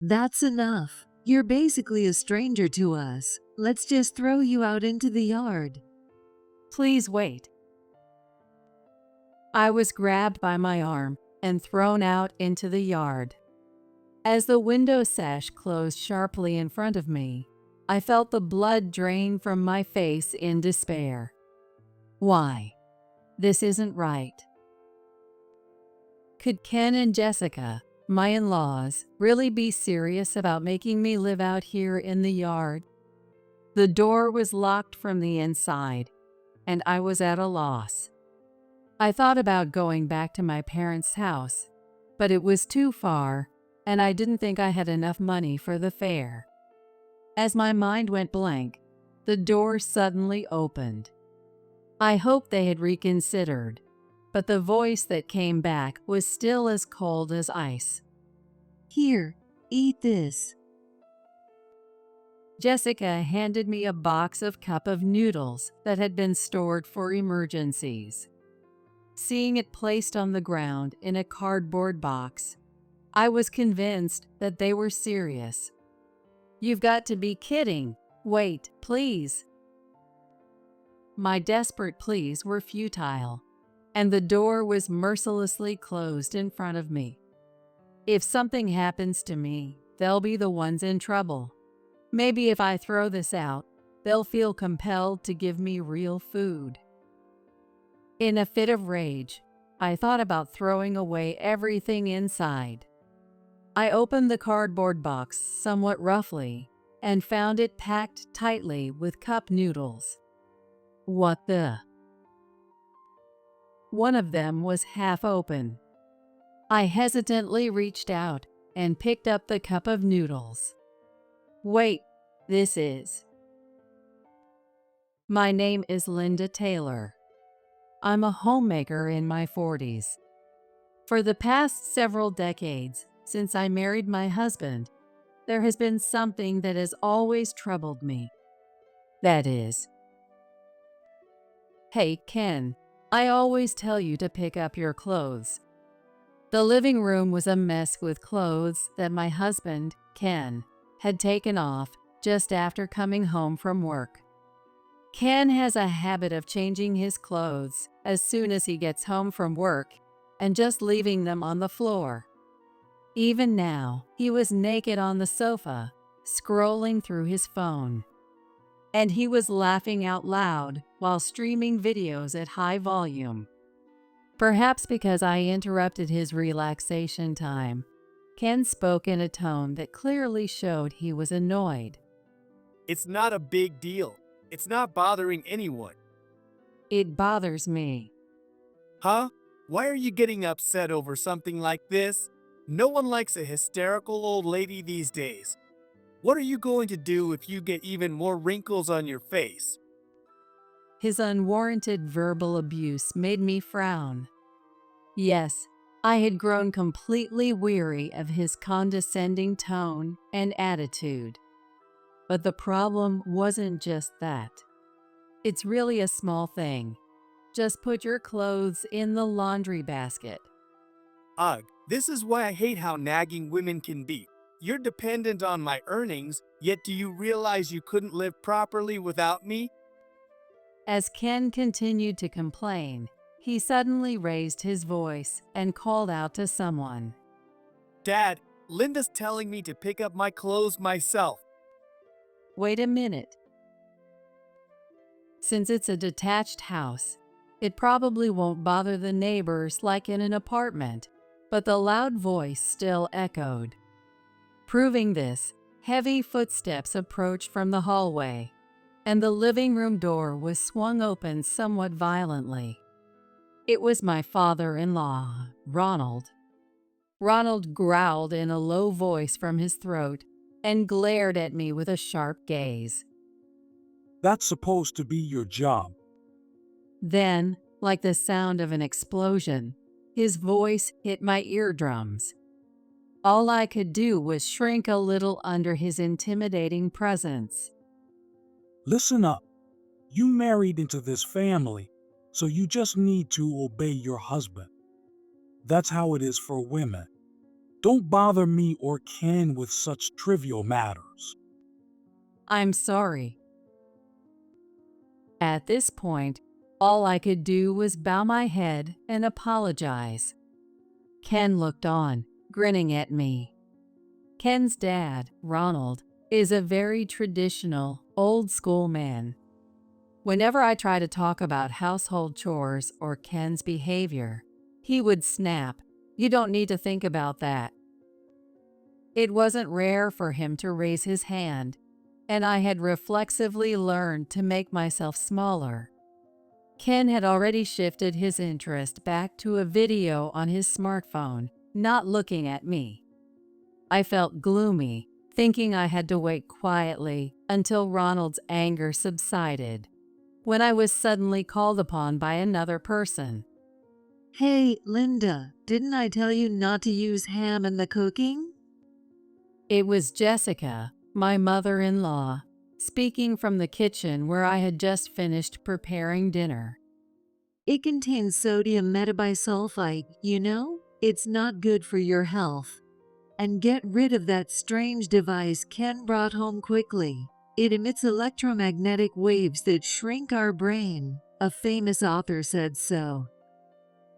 That's enough. You're basically a stranger to us. Let's just throw you out into the yard. Please wait. I was grabbed by my arm and thrown out into the yard. As the window sash closed sharply in front of me, I felt the blood drain from my face in despair. Why? This isn't right. Could Ken and Jessica, my in-laws, really be serious about making me live out here in the yard? The door was locked from the inside, and I was at a loss. I thought about going back to my parents' house, but it was too far, and I didn't think I had enough money for the fare. As my mind went blank, the door suddenly opened. I hoped they had reconsidered, but the voice that came back was still as cold as ice. Here, eat this. Jessica handed me a box of cup of noodles that had been stored for emergencies. Seeing it placed on the ground in a cardboard box, I was convinced that they were serious. You've got to be kidding. Wait, please. My desperate pleas were futile, and the door was mercilessly closed in front of me. If something happens to me, they'll be the ones in trouble. Maybe if I throw this out, they'll feel compelled to give me real food. In a fit of rage, I thought about throwing away everything inside. I opened the cardboard box somewhat roughly and found it packed tightly with cup noodles. What the? One of them was half open. I hesitantly reached out and picked up the cup of noodles. Wait, this is. My name is Linda Taylor. I'm a homemaker in my 40s. For the past several decades, since I married my husband, there has been something that has always troubled me. That is, hey, Ken, I always tell you to pick up your clothes. The living room was a mess with clothes that my husband, Ken, had taken off just after coming home from work. Ken has a habit of changing his clothes as soon as he gets home from work and just leaving them on the floor. Even now, he was naked on the sofa, scrolling through his phone. And he was laughing out loud while streaming videos at high volume. Perhaps because I interrupted his relaxation time, Ken spoke in a tone that clearly showed he was annoyed. It's not a big deal. It's not bothering anyone. It bothers me. Huh? Why are you getting upset over something like this? No one likes a hysterical old lady these days. What are you going to do if you get even more wrinkles on your face? His unwarranted verbal abuse made me frown. Yes, I had grown completely weary of his condescending tone and attitude. But the problem wasn't just that. It's really a small thing. Just put your clothes in the laundry basket. Ugh, this is why I hate how nagging women can be. You're dependent on my earnings, yet do you realize you couldn't live properly without me? As Ken continued to complain, he suddenly raised his voice and called out to someone. Dad, Linda's telling me to pick up my clothes myself. Wait a minute. Since it's a detached house, it probably won't bother the neighbors like in an apartment, but the loud voice still echoed. Proving this, heavy footsteps approached from the hallway, and the living room door was swung open somewhat violently. It was my father-in-law, Ronald. Ronald growled in a low voice from his throat and glared at me with a sharp gaze. That's supposed to be your job. Then, like the sound of an explosion, his voice hit my eardrums. All I could do was shrink a little under his intimidating presence. Listen up. You married into this family, so you just need to obey your husband. That's how it is for women. Don't bother me or Ken with such trivial matters. I'm sorry. At this point, all I could do was bow my head and apologize. Ken looked on, grinning at me. Ken's dad, Ronald, is a very traditional, old-school man. Whenever I try to talk about household chores or Ken's behavior, he would snap, "You don't need to think about that." It wasn't rare for him to raise his hand, and I had reflexively learned to make myself smaller. Ken had already shifted his interest back to a video on his smartphone, not looking at me. I felt gloomy, thinking I had to wait quietly until Ronald's anger subsided, when I was suddenly called upon by another person. Hey, Linda, didn't I tell you not to use ham in the cooking? It was Jessica, my mother-in-law, speaking from the kitchen where I had just finished preparing dinner. It contains sodium metabisulfite, you know? It's not good for your health. And get rid of that strange device Ken brought home quickly. It emits electromagnetic waves that shrink our brain. A famous author said so.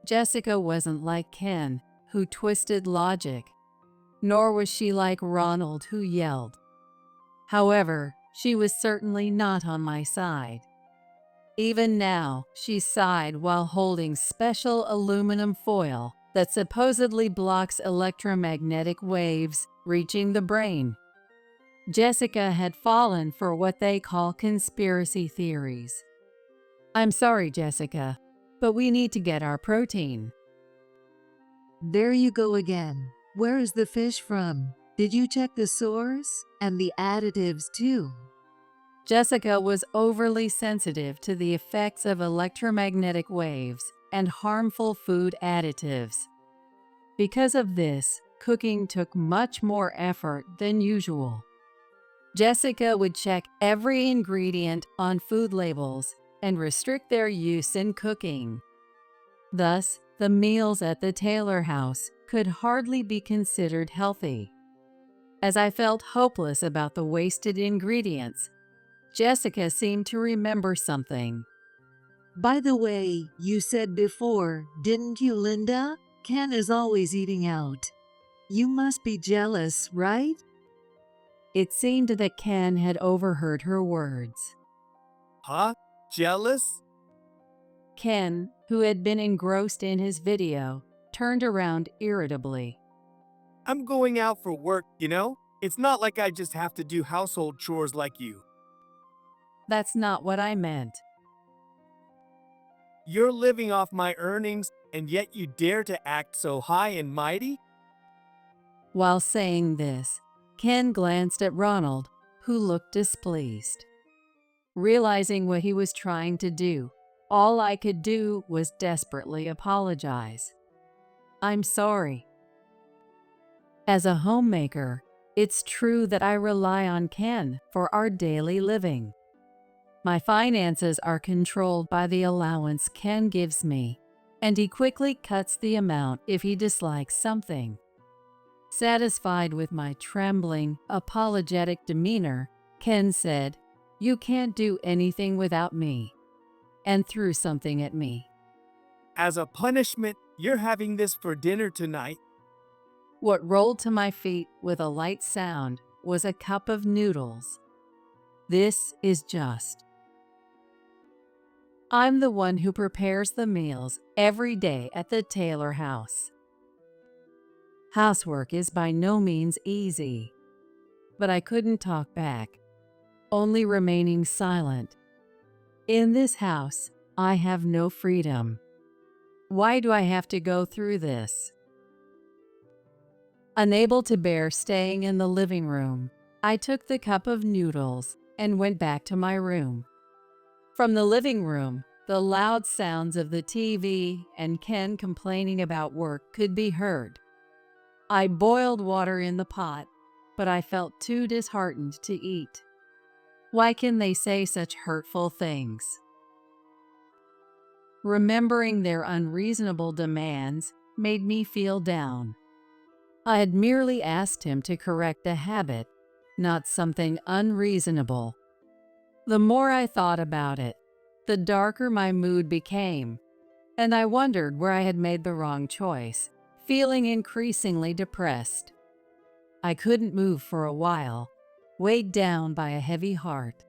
Jessica wasn't like Ken, who twisted logic, nor was she like Ronald, who yelled. However, she was certainly not on my side. Even now, she sighed while holding special aluminum foil that supposedly blocks electromagnetic waves reaching the brain. Jessica had fallen for what they call conspiracy theories. I'm sorry, Jessica, but we need to get our protein. There you go again. Where is the fish from? Did you check the source? And the additives too? Jessica was overly sensitive to the effects of electromagnetic waves and harmful food additives. Because of this, cooking took much more effort than usual. Jessica would check every ingredient on food labels and restrict their use in cooking. Thus, the meals at the Taylor house could hardly be considered healthy. As I felt hopeless about the wasted ingredients, Jessica seemed to remember something. By the way, you said before, didn't you, Linda? Ken is always eating out. You must be jealous, right? It seemed that Ken had overheard her words. Huh? Jealous? Ken, who had been engrossed in his video, turned around irritably. I'm going out for work, you know? It's not like I just have to do household chores like you. That's not what I meant. You're living off my earnings, and yet you dare to act so high and mighty? While saying this, Ken glanced at Ronald, who looked displeased. Realizing what he was trying to do, all I could do was desperately apologize. I'm sorry. As a homemaker, it's true that I rely on Ken for our daily living. My finances are controlled by the allowance Ken gives me, and he quickly cuts the amount if he dislikes something. Satisfied with my trembling, apologetic demeanor, Ken said, "You can't do anything without me," and threw something at me. As a punishment, you're having this for dinner tonight. What rolled to my feet with a light sound was a cup of noodles. This is just. I'm the one who prepares the meals every day at the Taylor house. Housework is by no means easy, but I couldn't talk back, only remaining silent. In this house, I have no freedom. Why do I have to go through this? Unable to bear staying in the living room, I took the cup of noodles and went back to my room. From the living room, the loud sounds of the TV and Ken complaining about work could be heard. I boiled water in the pot, but I felt too disheartened to eat. Why can they say such hurtful things? Remembering their unreasonable demands made me feel down. I had merely asked him to correct a habit, not something unreasonable. The more I thought about it, the darker my mood became, and I wondered where I had made the wrong choice, feeling increasingly depressed. I couldn't move for a while, weighed down by a heavy heart.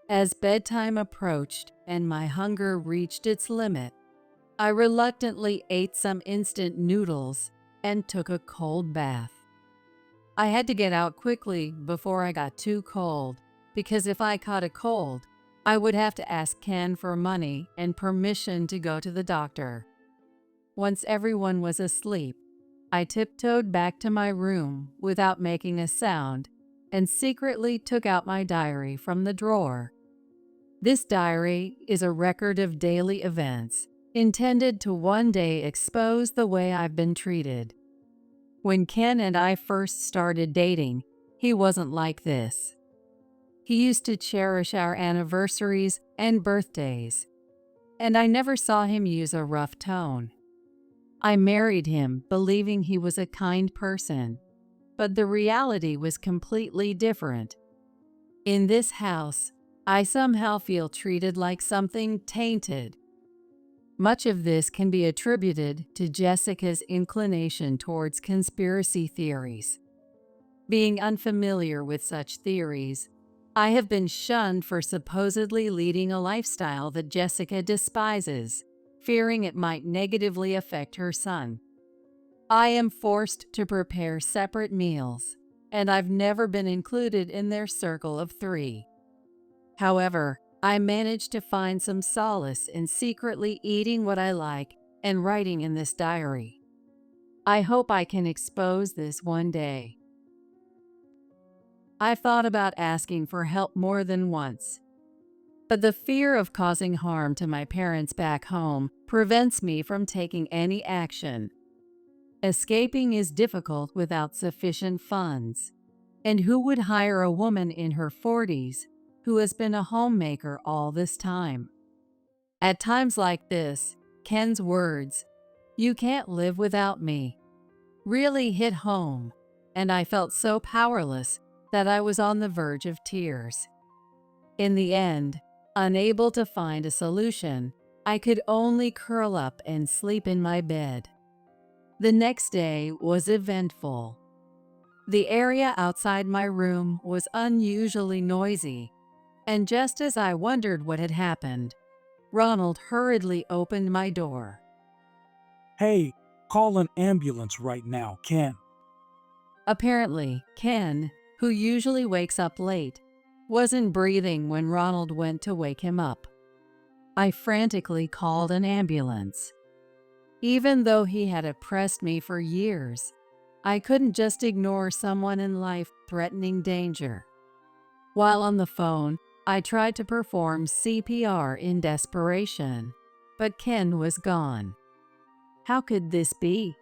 As bedtime approached and my hunger reached its limit, I reluctantly ate some instant noodles and took a cold bath. I had to get out quickly before I got too cold, because if I caught a cold, I would have to ask Ken for money and permission to go to the doctor. Once everyone was asleep, I tiptoed back to my room without making a sound and secretly took out my diary from the drawer. This diary is a record of daily events, intended to one day expose the way I've been treated. When Ken and I first started dating, he wasn't like this. He used to cherish our anniversaries and birthdays, and I never saw him use a rough tone. I married him believing he was a kind person, but the reality was completely different. In this house, I somehow feel treated like something tainted. Much of this can be attributed to Jessica's inclination towards conspiracy theories. Being unfamiliar with such theories, I have been shunned for supposedly leading a lifestyle that Jessica despises, fearing it might negatively affect her son. I am forced to prepare separate meals, and I've never been included in their circle of 3. However, I managed to find some solace in secretly eating what I like and writing in this diary. I hope I can expose this one day. I've thought about asking for help more than once, but the fear of causing harm to my parents back home prevents me from taking any action. Escaping is difficult without sufficient funds, and who would hire a woman in her 40s who has been a homemaker all this time? At times like this, Ken's words, "You can't live without me," really hit home, and I felt so powerless that I was on the verge of tears. In the end, unable to find a solution, I could only curl up and sleep in my bed. The next day was eventful. The area outside my room was unusually noisy, and just as I wondered what had happened, Ronald hurriedly opened my door. Hey, call an ambulance right now, Ken. Apparently, Ken, who usually wakes up late, wasn't breathing when Ronald went to wake him up. I frantically called an ambulance. Even though he had oppressed me for years, I couldn't just ignore someone in life-threatening danger. While on the phone, I tried to perform CPR in desperation, but Ken was gone. How could this be?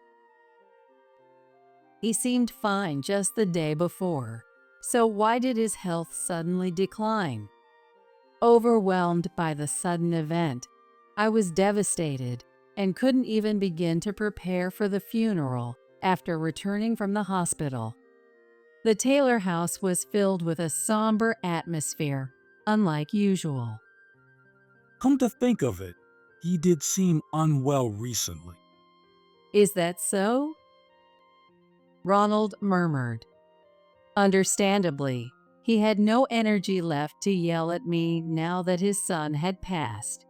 He seemed fine just the day before, so why did his health suddenly decline? Overwhelmed by the sudden event, I was devastated and couldn't even begin to prepare for the funeral after returning from the hospital. The Taylor house was filled with a somber atmosphere, unlike usual. Come to think of it, he did seem unwell recently. Is that so? Ronald murmured. Understandably, he had no energy left to yell at me now that his son had passed.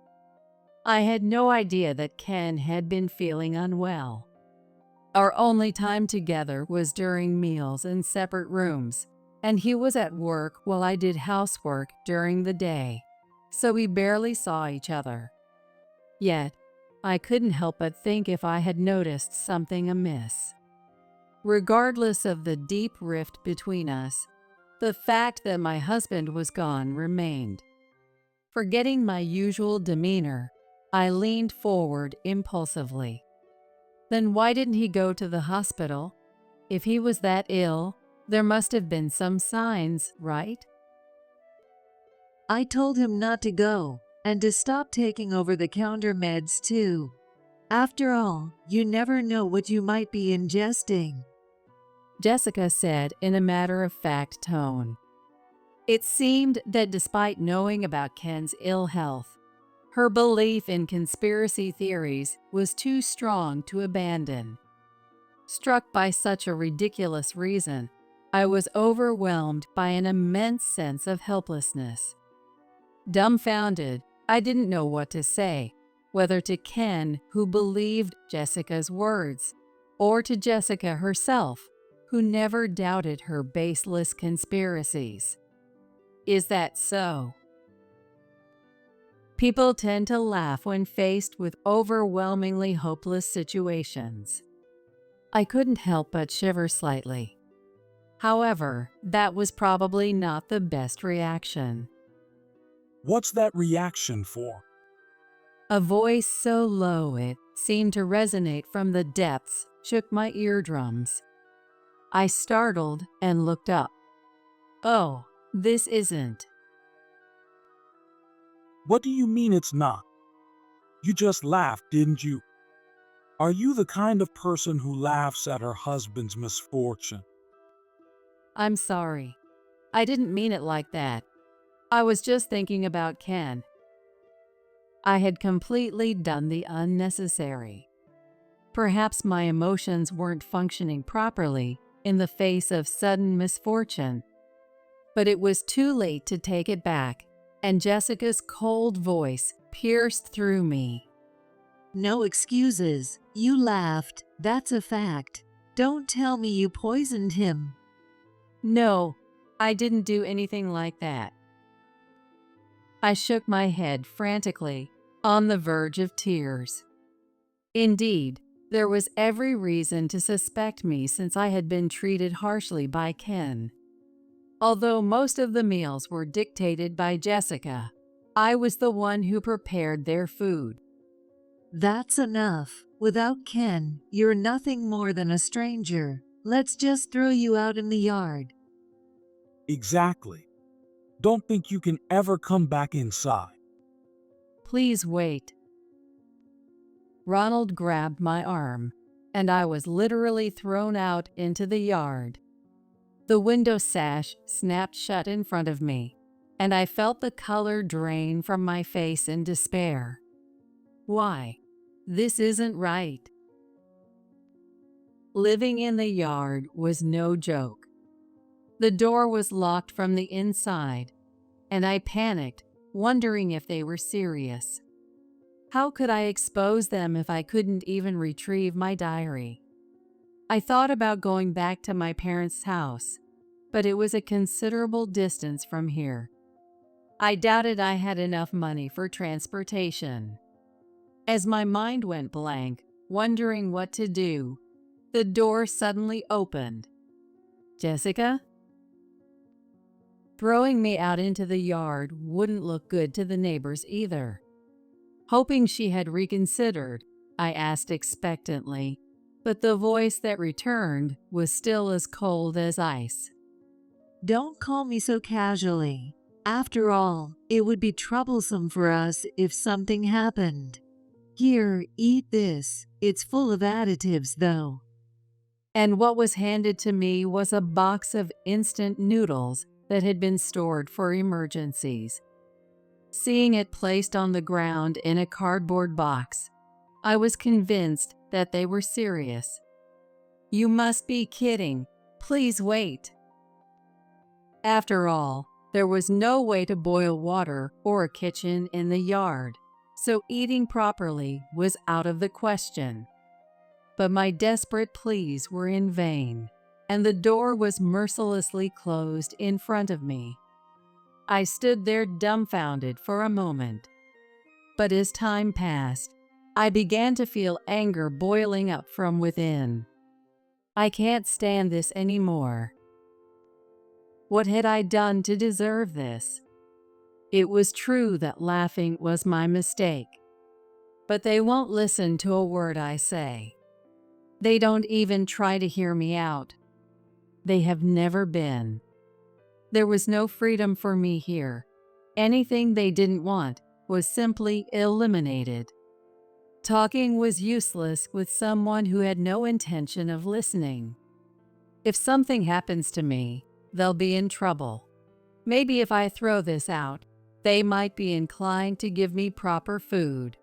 I had no idea that Ken had been feeling unwell. Our only time together was during meals in separate rooms, and he was at work while I did housework during the day, so we barely saw each other. Yet, I couldn't help but think if I had noticed something amiss. Regardless of the deep rift between us, the fact that my husband was gone remained. Forgetting my usual demeanor, I leaned forward impulsively. Then why didn't he go to the hospital? If he was that ill, there must have been some signs, right? I told him not to go, and to stop taking over-the-counter meds too. After all, you never know what you might be ingesting. Jessica said in a matter-of-fact tone. It seemed that despite knowing about Ken's ill health, her belief in conspiracy theories was too strong to abandon. Struck by such a ridiculous reason, I was overwhelmed by an immense sense of helplessness. Dumbfounded, I didn't know what to say, whether to Ken, who believed Jessica's words, or to Jessica herself, who never doubted her baseless conspiracies. Is that so? People tend to laugh when faced with overwhelmingly hopeless situations. I couldn't help but shiver slightly. However, that was probably not the best reaction. What's that reaction for? A voice so low it seemed to resonate from the depths shook my eardrums. I startled and looked up. Oh, this isn't. What do you mean it's not? You just laughed, didn't you? Are you the kind of person who laughs at her husband's misfortune? I'm sorry. I didn't mean it like that. I was just thinking about Ken. I had completely done the unnecessary. Perhaps my emotions weren't functioning properly in the face of sudden misfortune. But it was too late to take it back, and Jessica's cold voice pierced through me. No excuses. You laughed. That's a fact. Don't tell me you poisoned him. No, I didn't do anything like that. I shook my head frantically, on the verge of tears. Indeed, there was every reason to suspect me since I had been treated harshly by Ken. Although most of the meals were dictated by Jessica, I was the one who prepared their food. That's enough. Without Ken, you're nothing more than a stranger. Let's just throw you out in the yard. Exactly. Don't think you can ever come back inside. Please wait. Ronald grabbed my arm, and I was literally thrown out into the yard. The window sash snapped shut in front of me, and I felt the color drain from my face in despair. Why? This isn't right. Living in the yard was no joke. The door was locked from the inside, and I panicked, wondering if they were serious. How could I expose them if I couldn't even retrieve my diary? I thought about going back to my parents' house, but it was a considerable distance from here. I doubted I had enough money for transportation. As my mind went blank, wondering what to do, the door suddenly opened. Jessica? Throwing me out into the yard wouldn't look good to the neighbors either. Hoping she had reconsidered, I asked expectantly, but the voice that returned was still as cold as ice. Don't call me so casually. After all, it would be troublesome for us if something happened. Here, eat this. It's full of additives, though. And what was handed to me was a box of instant noodles that had been stored for emergencies. Seeing it placed on the ground in a cardboard box, I was convinced that they were serious. You must be kidding. Please wait. After all, there was no way to boil water or a kitchen in the yard, so eating properly was out of the question. But my desperate pleas were in vain, and the door was mercilessly closed in front of me. I stood there dumbfounded for a moment. But as time passed, I began to feel anger boiling up from within. I can't stand this anymore. What had I done to deserve this? It was true that laughing was my mistake. But they won't listen to a word I say. They don't even try to hear me out. They have never been. There was no freedom for me here. Anything they didn't want was simply eliminated. Talking was useless with someone who had no intention of listening. If something happens to me, they'll be in trouble. Maybe if I throw this out, they might be inclined to give me proper food.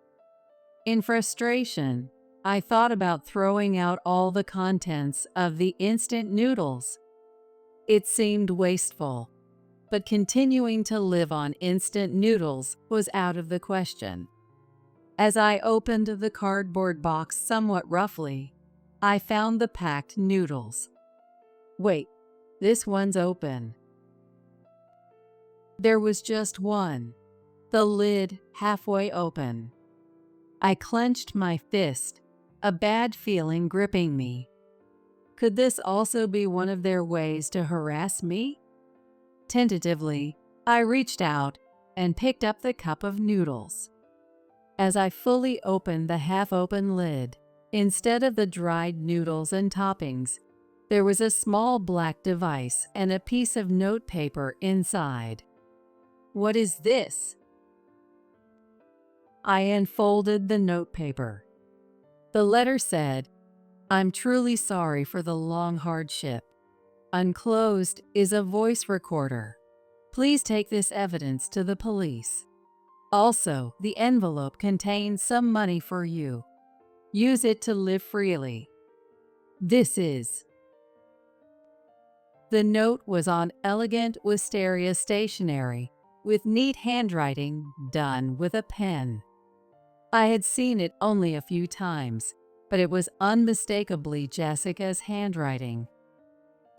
In frustration, I thought about throwing out all the contents of the instant noodles. It seemed wasteful, but continuing to live on instant noodles was out of the question. As I opened the cardboard box somewhat roughly, I found the packed noodles. Wait, this one's open. There was just one, the lid halfway open. I clenched my fist, a bad feeling gripping me. Could this also be one of their ways to harass me? Tentatively, I reached out and picked up the cup of noodles. As I fully opened the half-open lid, instead of the dried noodles and toppings, there was a small black device and a piece of notepaper inside. What is this? I unfolded the notepaper. The letter said, "I'm truly sorry for the long hardship. Unclosed is a voice recorder. Please take this evidence to the police. Also, the envelope contains some money for you. Use it to live freely. This is." The note was on elegant wisteria stationery, with neat handwriting done with a pen. I had seen it only a few times, but it was unmistakably Jessica's handwriting.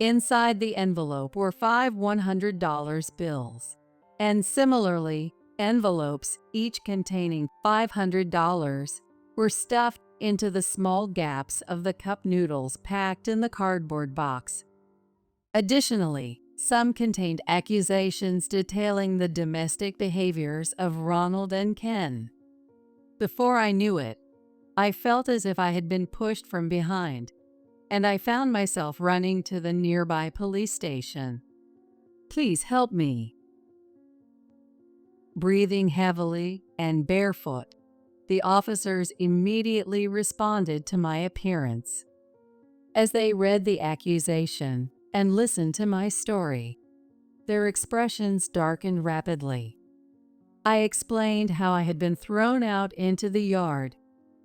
Inside the envelope were 5 $100 bills, and similarly, envelopes, each containing $500, were stuffed into the small gaps of the cup noodles packed in the cardboard box. Additionally, some contained accusations detailing the domestic behaviors of Ronald and Ken. Before I knew it, I felt as if I had been pushed from behind, and I found myself running to the nearby police station. "Please help me." Breathing heavily and barefoot, the officers immediately responded to my appearance. As they read the accusation and listened to my story, their expressions darkened rapidly. I explained how I had been thrown out into the yard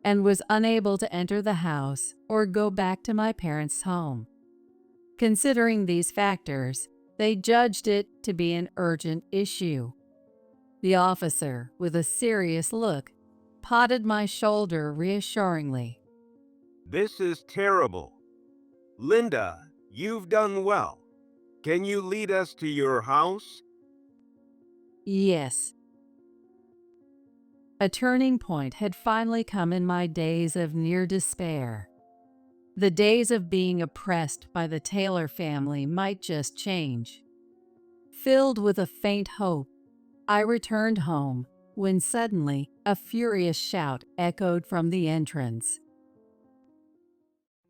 and was unable to enter the house or go back to my parents' home. Considering these factors, they judged it to be an urgent issue. The officer, with a serious look, patted my shoulder reassuringly. "This is terrible. Linda, you've done well. Can you lead us to your house?" Yes. A turning point had finally come in my days of near despair. The days of being oppressed by the Taylor family might just change. Filled with a faint hope, I returned home when suddenly a furious shout echoed from the entrance.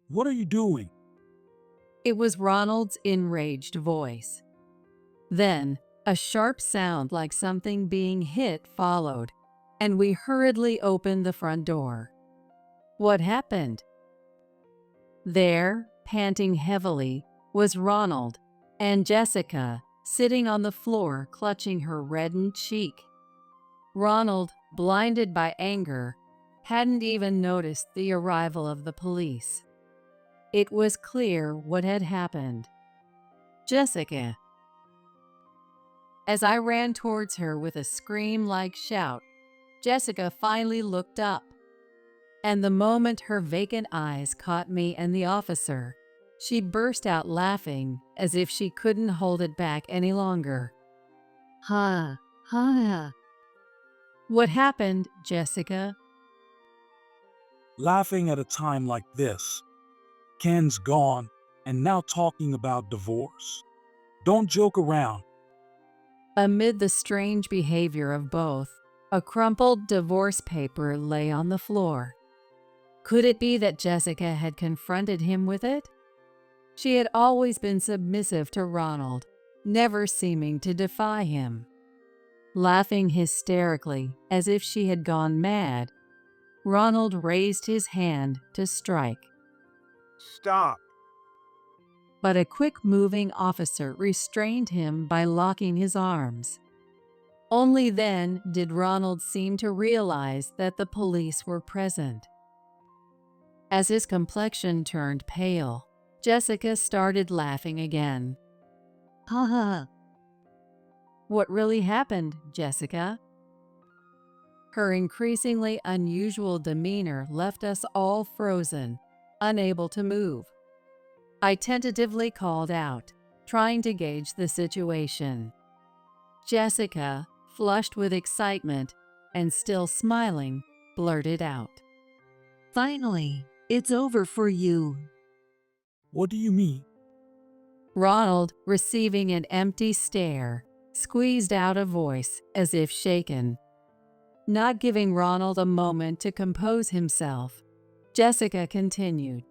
What are you doing? It was Ronald's enraged voice. Then, a sharp sound like something being hit followed, and we hurriedly opened the front door. What happened? There, panting heavily, was Ronald, and Jessica, sitting on the floor clutching her reddened cheek. Ronald, blinded by anger, hadn't even noticed the arrival of the police. It was clear what had happened. "Jessica." As I ran towards her with a scream-like shout, Jessica finally looked up. And the moment her vacant eyes caught me and the officer, she burst out laughing as if she couldn't hold it back any longer. Ha, ha. "What happened, Jessica?" Laughing at a time like this. Ken's gone, and now talking about divorce. Don't joke around. Amid the strange behavior of both, a crumpled divorce paper lay on the floor. Could it be that Jessica had confronted him with it? She had always been submissive to Ronald, never seeming to defy him. Laughing hysterically as if she had gone mad, Ronald raised his hand to strike. "Stop." but a quick-moving officer restrained him by locking his arms. Only then did Ronald seem to realize that the police were present. As his complexion turned pale, Jessica started laughing again. Ha ha. What really happened, Jessica? Her increasingly unusual demeanor left us all frozen, unable to move. I tentatively called out, trying to gauge the situation. Jessica, flushed with excitement and still smiling, blurted out, Finally, it's over for you. What do you mean? Ronald, receiving an empty stare, squeezed out a voice as if shaken. Not giving Ronald a moment to compose himself, Jessica continued.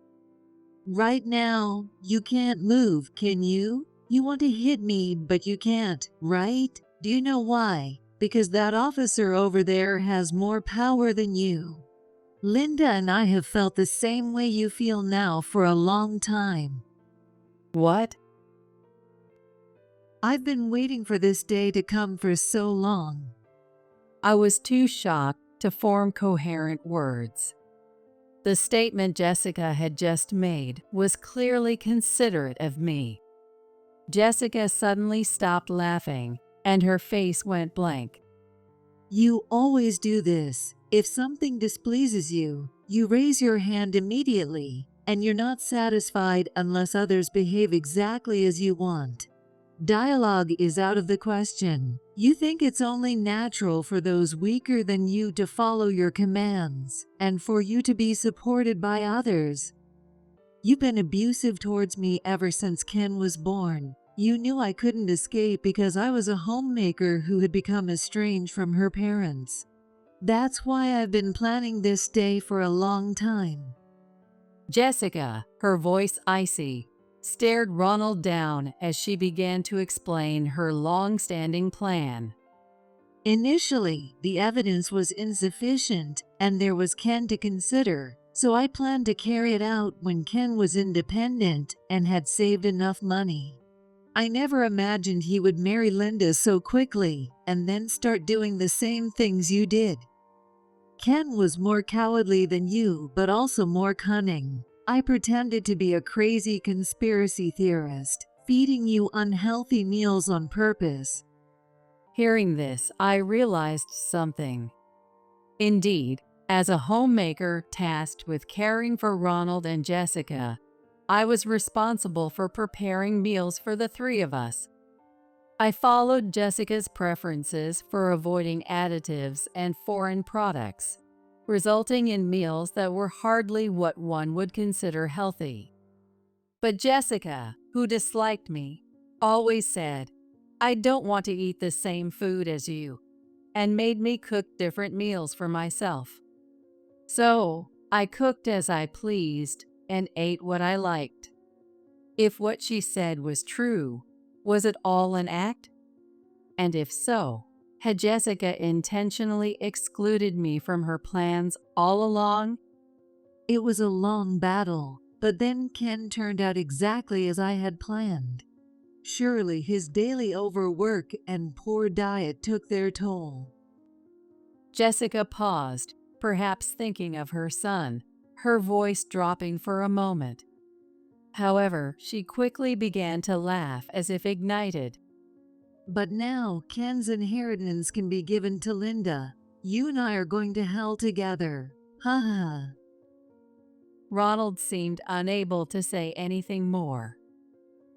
Right now, you can't move, can you? You want to hit me, but you can't, right? Do you know why? Because that officer over there has more power than you. Linda and I have felt the same way you feel now for a long time. What? I've been waiting for this day to come for so long. I was too shocked to form coherent words. The statement Jessica had just made was clearly considerate of me. Jessica suddenly stopped laughing, and her face went blank. You always do this. If something displeases you, you raise your hand immediately, and you're not satisfied unless others behave exactly as you want. Dialogue is out of the question. You think it's only natural for those weaker than you to follow your commands, and for you to be supported by others. You've been abusive towards me ever since Ken was born. You knew I couldn't escape because I was a homemaker who had become estranged from her parents. That's why I've been planning this day for a long time. Jessica, her voice icy, stared Ronald down as she began to explain her long-standing plan. Initially, the evidence was insufficient, and there was Ken to consider, so I planned to carry it out when Ken was independent and had saved enough money. I never imagined he would marry Linda so quickly and then start doing the same things you did. Ken was more cowardly than you, but also more cunning. I pretended to be a crazy conspiracy theorist, feeding you unhealthy meals on purpose. Hearing this, I realized something. Indeed, as a homemaker tasked with caring for Ronald and Jessica, I was responsible for preparing meals for the three of us. I followed Jessica's preferences for avoiding additives and foreign products, resulting in meals that were hardly what one would consider healthy. But Jessica, who disliked me, always said, "I don't want to eat the same food as you," and made me cook different meals for myself. So, I cooked as I pleased and ate what I liked. If what she said was true, was it all an act? And if so, had Jessica intentionally excluded me from her plans all along? It was a long battle, but then Ken turned out exactly as I had planned. Surely his daily overwork and poor diet took their toll. Jessica paused, perhaps thinking of her son, her voice dropping for a moment. However, she quickly began to laugh as if ignited. But now Ken's inheritance can be given to Linda. You and I are going to hell together. Ha ha. Ronald seemed unable to say anything more.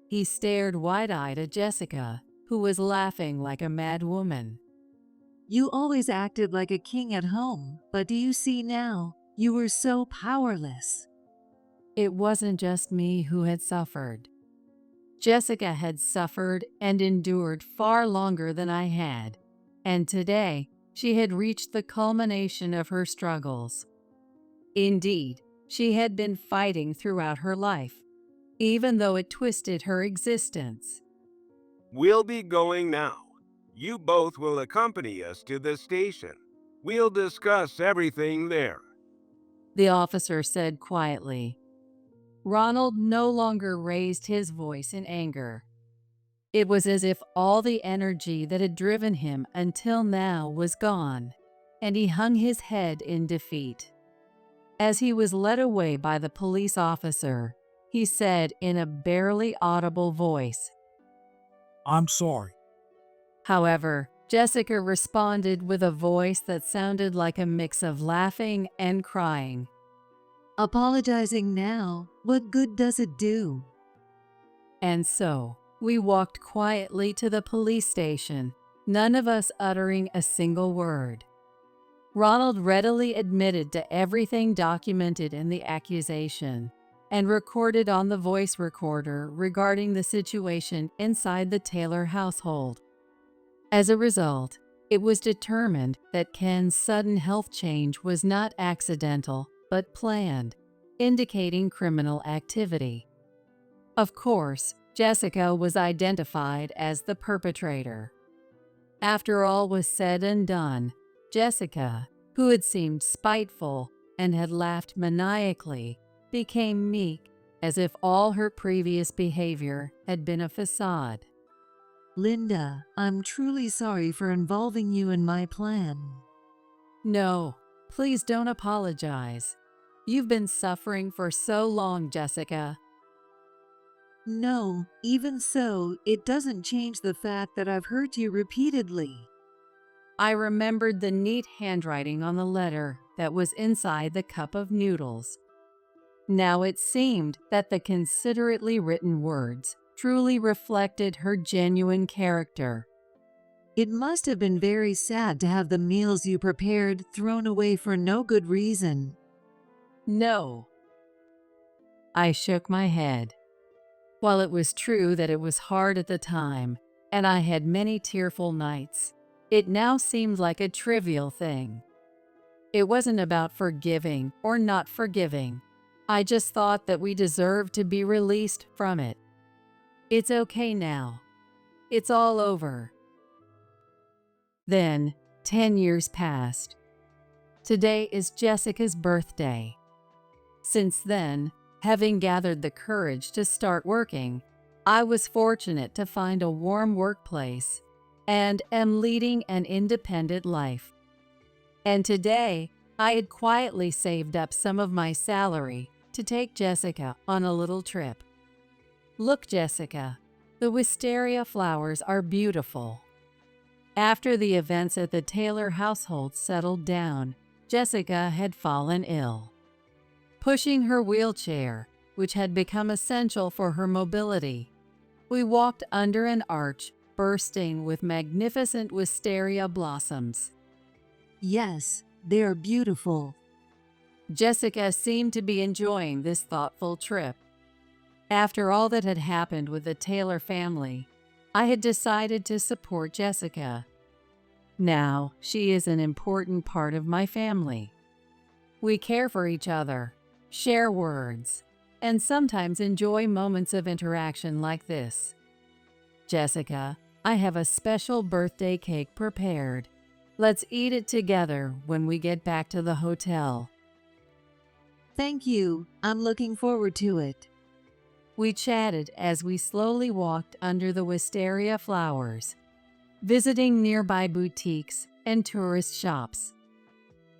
He stared wide-eyed at Jessica, who was laughing like a mad woman. You always acted like a king at home, but do you see now? You were so powerless. It wasn't just me who had suffered. Jessica had suffered and endured far longer than I had, and today she had reached the culmination of her struggles. Indeed, she had been fighting throughout her life, even though it twisted her existence. We'll be going now. You both will accompany us to the station. We'll discuss everything there. The officer said quietly. Ronald no longer raised his voice in anger. It was as if all the energy that had driven him until now was gone, and he hung his head in defeat. As he was led away by the police officer, he said in a barely audible voice. I'm sorry. However, Jessica responded with a voice that sounded like a mix of laughing and crying. Apologizing now, what good does it do? And so, we walked quietly to the police station, none of us uttering a single word. Ronald readily admitted to everything documented in the accusation and recorded on the voice recorder regarding the situation inside the Taylor household. As a result, it was determined that Ken's sudden health change was not accidental but planned, indicating criminal activity. Of course, Jessica was identified as the perpetrator. After all was said and done, Jessica, who had seemed spiteful and had laughed maniacally, became meek, as if all her previous behavior had been a facade. Linda, I'm truly sorry for involving you in my plan. No, please don't apologize. You've been suffering for so long, Jessica. No, even so, it doesn't change the fact that I've hurt you repeatedly. I remembered the neat handwriting on the letter that was inside the cup of noodles. Now it seemed that the considerately written words truly reflected her genuine character. It must have been very sad to have the meals you prepared thrown away for no good reason. No. I shook my head. While it was true that it was hard at the time, and I had many tearful nights, it now seemed like a trivial thing. It wasn't about forgiving or not forgiving. I just thought that we deserved to be released from it. It's okay now. It's all over. Then, 10 years passed. Today is Jessica's birthday. Since then, having gathered the courage to start working, I was fortunate to find a warm workplace and am leading an independent life. And today, I had quietly saved up some of my salary to take Jessica on a little trip. Look, Jessica, the wisteria flowers are beautiful. After the events at the Taylor household settled down, Jessica had fallen ill. Pushing her wheelchair, which had become essential for her mobility, we walked under an arch bursting with magnificent wisteria blossoms. Yes, they are beautiful. Jessica seemed to be enjoying this thoughtful trip. After all that had happened with the Taylor family, I had decided to support Jessica. Now, she is an important part of my family. We care for each other, share words, and sometimes enjoy moments of interaction like this. Jessica, I have a special birthday cake prepared. Let's eat it together when we get back to the hotel. Thank you. I'm looking forward to it. We chatted as we slowly walked under the wisteria flowers, visiting nearby boutiques and tourist shops.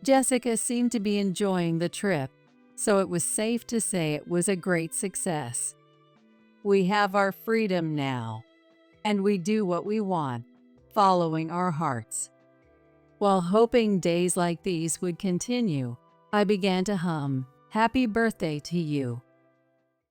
Jessica seemed to be enjoying the trip, so it was safe to say it was a great success. We have our freedom now, and we do what we want, following our hearts. While hoping days like these would continue, I began to hum, "Happy Birthday to You,"